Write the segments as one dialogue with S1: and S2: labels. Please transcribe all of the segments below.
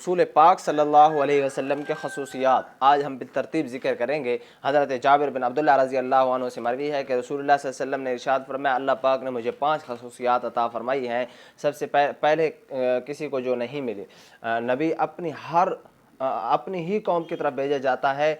S1: رسول پاک صلی اللہ علیہ وسلم کے خصوصیات آج ہم بالترتیب ذکر کریں گے۔ حضرت جابر بن عبداللہ رضی اللہ عنہ سے مروی ہے کہ رسول اللہ صلی اللہ علیہ وسلم نے ارشاد فرمایا، اللہ پاک نے مجھے 5 خصوصیات عطا فرمائی ہیں۔ سب سے پہلے کسی کو جو نہیں ملی، نبی اپنی ہی قوم کی طرف بھیجا جاتا ہے،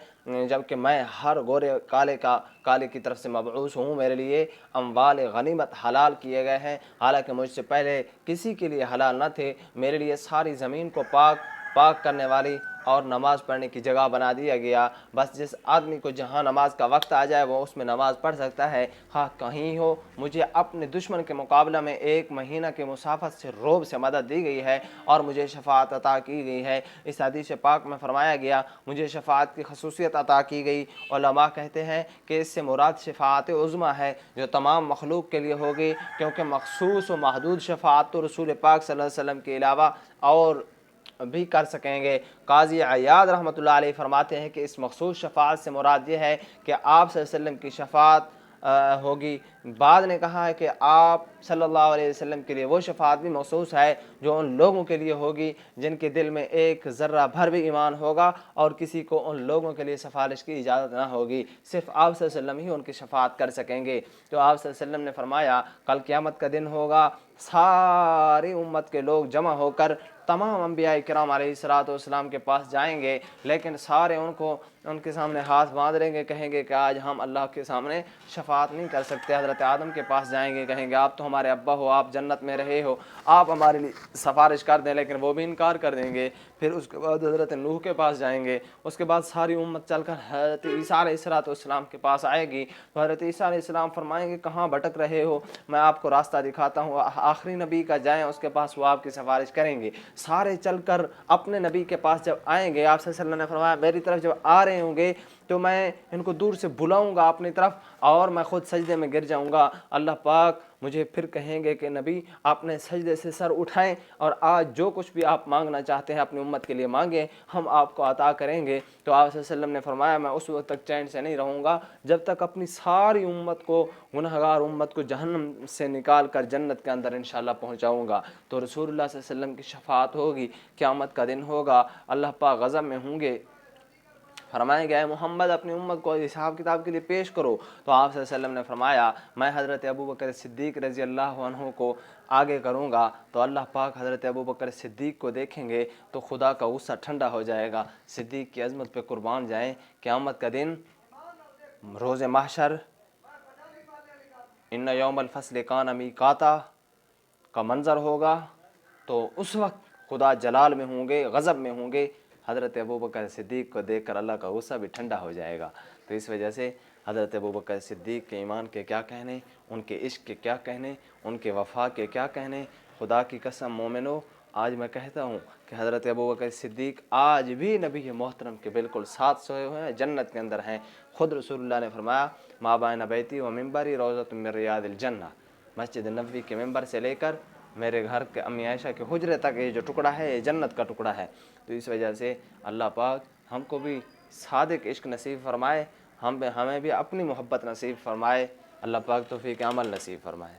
S1: جبکہ میں ہر گورے کالے کی طرف سے مبعوث ہوں۔ میرے لیے اموال غنیمت حلال کیے گئے ہیں، حالانکہ مجھ سے پہلے کسی کے لیے حلال نہ تھے۔ میرے لیے ساری زمین کو پاک کرنے والی اور نماز پڑھنے کی جگہ بنا دیا گیا۔ بس جس آدمی کو جہاں نماز کا وقت آ جائے وہ اس میں نماز پڑھ سکتا ہے، خواہ کہیں ہو۔ مجھے اپنے دشمن کے مقابلہ میں 1 مہینہ کے مسافت سے روب سے مدد دی گئی ہے اور مجھے شفاعت عطا کی گئی ہے۔ اس حدیث پاک میں فرمایا گیا مجھے شفاعت کی خصوصیت عطا کی گئی۔ علماء کہتے ہیں کہ اس سے مراد شفاعت عظمیٰ ہے جو تمام مخلوق کے لیے ہوگی، کیونکہ مخصوص و محدود شفاعت تو رسول پاک صلی اللہ علیہ وسلم کے علاوہ اور بھی کر سکیں گے۔ قاضی عیاض رحمۃ اللہ علیہ فرماتے ہیں کہ اس مخصوص شفاعت سے مراد یہ ہے کہ آپ صلی اللہ علیہ وسلم کی شفاعت ہوگی۔ بعد نے کہا ہے کہ آپ صلی اللہ علیہ وسلم کے لیے وہ شفاعت بھی مخصوص ہے جو ان لوگوں کے لیے ہوگی جن کے دل میں ایک ذرہ بھر بھی ایمان ہوگا اور کسی کو ان لوگوں کے لیے سفارش کی اجازت نہ ہوگی، صرف آپ صلی اللہ علیہ وسلم ہی ان کی شفاعت کر سکیں گے۔ تو آپ صلی اللہ علیہ وسلم نے فرمایا کل قیامت کا دن ہوگا، ساری امت کے لوگ جمع ہو کر تمام انبیاء کرام علیہ الصلوۃ والسلام کے پاس جائیں گے، لیکن سارے ان کے سامنے ہاتھ باندھ لیں گے، کہیں گے کہ آج ہم اللہ کے سامنے شفاعت نہیں کر سکتے۔ حضرت آدم کے پاس جائیں گے، کہیں گے آپ تو ہمارے ابا ہو، آپ جنت میں رہے ہو، آپ ہمارے لیے سفارش کر دیں، لیکن وہ بھی انکار کر دیں گے۔ پھر اس کے بعد حضرت نوح کے پاس جائیں گے، اس کے بعد ساری امت چل کر حضرت عیسیٰ علیہ الصلوۃ والسلام کے پاس آئے گی، تو حضرت عیسیٰ علیہ السلام فرمائیں گے کہاں بھٹک رہے ہو، میں آپ کو راستہ دکھاتا ہوں۔ آخری نبی کا جائیں اس کے پاس، وہ آپ کی سفارش کریں گے۔ سارے چل کر اپنے نبی کے پاس جب آئیں گے، آپ صلی اللہ علیہ وسلم نے فرمایا میری طرف جب آ رہے ہوں گے تو میں ان کو دور سے بلاؤں گا اپنی طرف اور میں خود سجدے میں گر جاؤں گا۔ اللہ پاک مجھے پھر کہیں گے کہ نبی اپنے سجدے سے سر اٹھائیں اور آج جو کچھ بھی آپ مانگنا چاہتے ہیں اپنی امت کے لیے مانگیں، ہم آپ کو عطا کریں گے۔ تو آپ صلی اللہ علیہ وسلم نے فرمایا میں اس وقت تک چین سے نہیں رہوں گا جب تک اپنی ساری امت کو، گنہگار امت کو جہنم سے نکال کر جنت کے اندر انشاءاللہ پہنچاؤں گا۔ تو رسول اللہ صلی اللہ علیہ وسلم کی شفاعت ہوگی، قیامت کا دن ہوگا، اللہ پاک غضب میں ہوں گے، فرمائیں گے اے محمد اپنی امت کو حساب کتاب کے لیے پیش کرو۔ تو آپ صلی اللہ علیہ وسلم نے فرمایا میں حضرت ابوبکر صدیق رضی اللہ عنہ کو آگے کروں گا، تو اللہ پاک حضرت ابوبکر صدیق کو دیکھیں گے تو خدا کا غصہ ٹھنڈا ہو جائے گا۔ صدیق کی عظمت پہ قربان جائیں، قیامت کا دن، روز محشر، ان یوم الفصل کان میقاتا کا منظر ہوگا، تو اس وقت خدا جلال میں ہوں گے، غضب میں ہوں گے، حضرت ابوبکر صدیق کو دیکھ کر اللہ کا غصہ بھی ٹھنڈا ہو جائے گا۔ تو اس وجہ سے حضرت ابوبکر صدیق کے ایمان کے کیا کہنے، ان کے عشق کے کیا کہنے، ان کے وفا کے کیا کہنے۔ خدا کی قسم مومنو، آج میں کہتا ہوں کہ حضرت ابوبکر صدیق آج بھی نبی محترم کے بالکل ساتھ سوئے ہوئے ہیں، جنت کے اندر ہیں۔ خود رسول اللہ نے فرمایا ما بین بیتی و منبری روضۃ من ریاض الجنہ، مسجد نبوی کے ممبر سے لے کر میرے گھر کے امی عائشہ کے حجرے تک یہ جو ٹکڑا ہے یہ جنت کا ٹکڑا ہے۔ تو اس وجہ سے اللہ پاک ہم کو بھی صادق عشق نصیب فرمائے، ہمیں بھی اپنی محبت نصیب فرمائے، اللہ پاک توفیق عمل نصیب فرمائے۔